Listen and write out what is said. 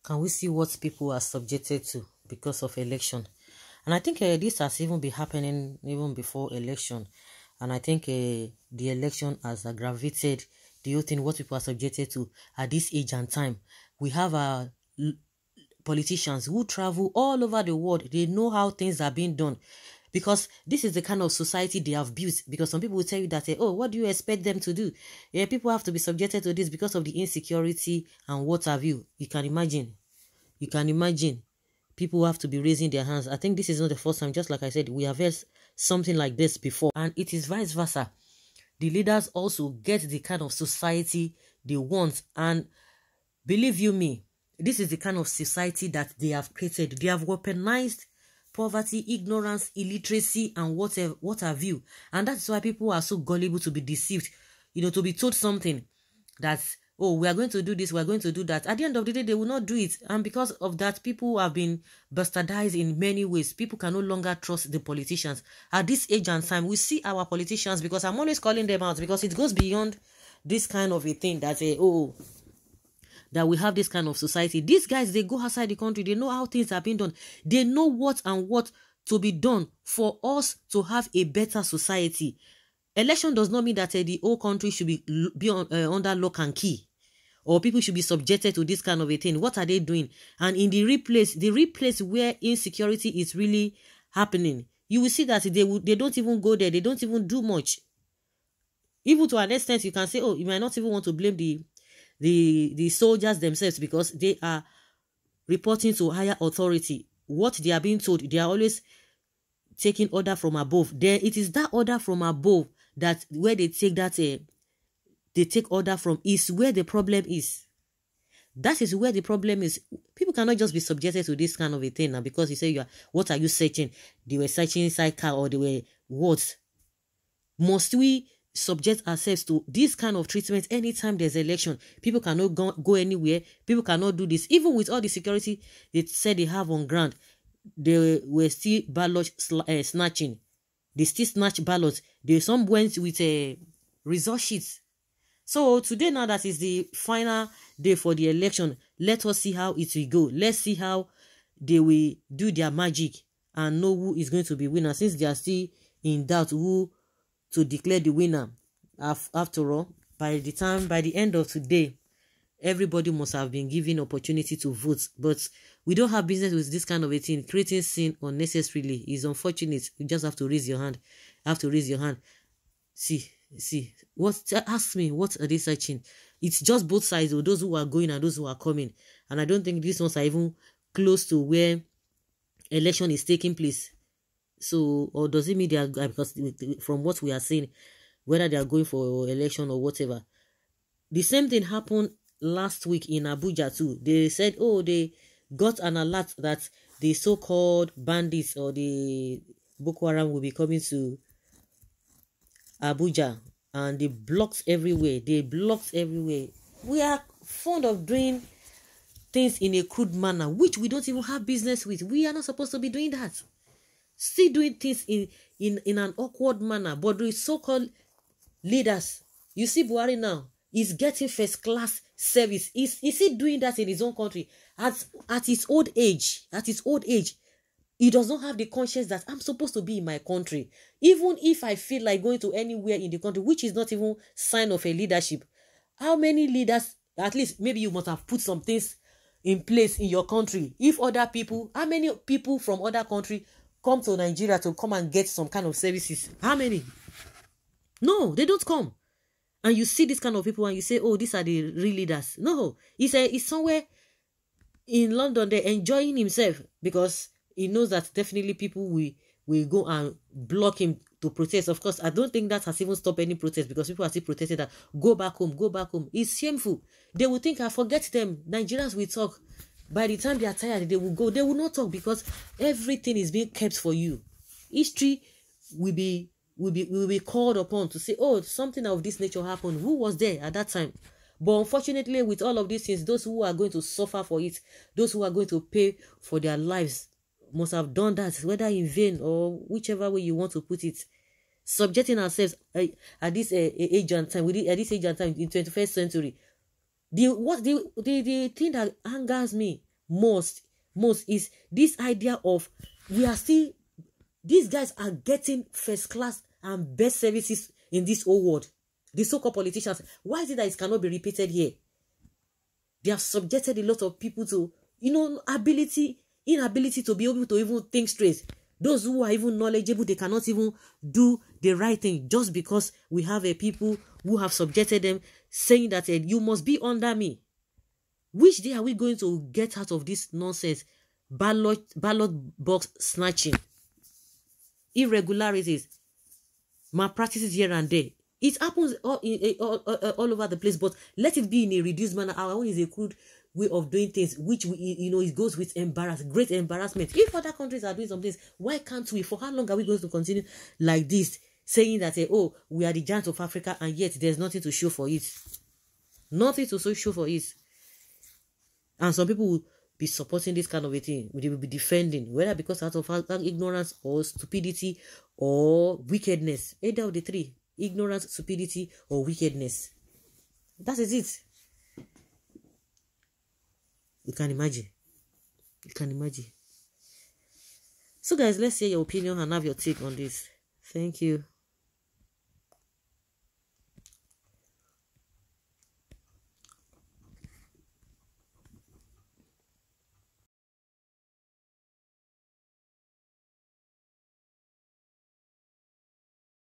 Can we see what people are subjected to because of election? And I think this has even been happening even before election. And I think the election has aggravated the whole thing, what people are subjected to at this age and time. We have politicians who travel all over the world. They know how things are being done. Because this is the kind of society they have built. Because some people will tell you that, oh, what do you expect them to do? Yeah, people have to be subjected to this because of the insecurity and what have you. You can imagine. You can imagine. People have to be raising their hands. I think this is not the first time. Just like I said, we have heard something like this before. And it is vice versa. The leaders also get the kind of society they want. And believe you me, this is the kind of society that they have created. They have weaponized poverty, ignorance, illiteracy, and what have you. And that's why people are so gullible to be deceived. You know, to be told something that, oh, we are going to do this, we are going to do that. At the end of the day, they will not do it. And because of that, people have been bastardized in many ways. People can no longer trust the politicians. At this age and time, we see our politicians, because I'm always calling them out, because it goes beyond this kind of a thing that, that we have this kind of society. These guys, they go outside the country. They know how things are being done. They know what to be done for us to have a better society. Election does not mean that the whole country should be under lock and key, or people should be subjected to this kind of a thing. What are they doing? And in the replace where insecurity is really happening, you will see that they don't even go there. They don't even do much. Even to an extent, you can say, oh, you might not even want to blame the soldiers themselves, because they are reporting to higher authority. What they are being told, they are always taking order from above. There, it is that order from above that where they take that they take order from is where the problem is. That is where the problem is. People cannot just be subjected to this kind of a thing now, because you say what are you searching? They were searching inside car, or they were what? Must we subject ourselves to this kind of treatment anytime there's election? People cannot go anywhere. People cannot do this. Even with all the security they said they have on ground, they were still ballot snatching. They still snatch ballots. Some went with result sheets. So today, now that is the final day for the election, let us see how it will go. Let's see how they will do their magic and know who is going to be winner, since they are still in doubt who to declare the winner. After all, by the end of today, everybody must have been given opportunity to vote. But we don't have business with this kind of a thing. Creating sin unnecessarily is unfortunate. You just have to raise your hand. See. Ask me, what are they searching? It's just both sides, or those who are going and those who are coming. And I don't think these ones are even close to where election is taking place. So, or does it mean they are, because from what we are seeing, whether they are going for election or whatever. The same thing happened last week in Abuja too. They said, oh, they got an alert that the so-called bandits or the Boko Haram will be coming to Abuja, and they blocked everywhere. We are fond of doing things in a crude manner, which we don't even have business with. We are not supposed to be doing that. Still doing things in an awkward manner. But the so-called leaders, you see Buhari now, is getting first class service. Is he doing that in his own country? At his old age, he does not have the conscience that I'm supposed to be in my country. Even if I feel like going to anywhere in the country, which is not even sign of a leadership. How many leaders, at least maybe you must have put some things in place in your country. If other people, how many people from other country come to Nigeria to come and get some kind of services? How many? No, they don't come. And you see this kind of people and you say, oh, these are the real leaders. No, he's somewhere in London, they're enjoying himself, because he knows that definitely people will go and block him to protest. Of course, I don't think that has even stopped any protest, because people are still protesting that go back home, go back home. It's shameful. They will think I forget them. Nigerians will talk. By the time they are tired, they will go. They will not talk, because everything is being kept for you. History will be called upon to say, oh, something of this nature happened. Who was there at that time? But unfortunately, with all of these things, those who are going to suffer for it, those who are going to pay for their lives, must have done that, whether in vain or whichever way you want to put it. Subjecting ourselves at this age and time, at this age and time in 21st century. The thing that angers me most is this idea of these guys are getting first class and best services in this whole world. The so-called politicians. Why is it that it cannot be repeated here? They have subjected a lot of people to, inability to be able to even think straight. Those who are even knowledgeable, they cannot even do the right thing, just because we have people who have subjected them, saying that you must be under me. Which day are we going to get out of this nonsense? Ballot box snatching, irregularities, malpractices here and there. It happens all over the place, but let it be in a reduced manner. Our own is a crude way of doing things, which it goes with great embarrassment. If other countries are doing some things, why can't we? For how long are we going to continue like this, saying that oh, we are the giants of Africa, and yet there's nothing to show for it? Nothing to show for it. And some people will be supporting this kind of a thing. They will be defending, whether because out of ignorance or stupidity or wickedness. Either of the three. Ignorance, stupidity, or wickedness. That is it. You can imagine. You can imagine. So guys, let's hear your opinion and have your take on this. Thank you.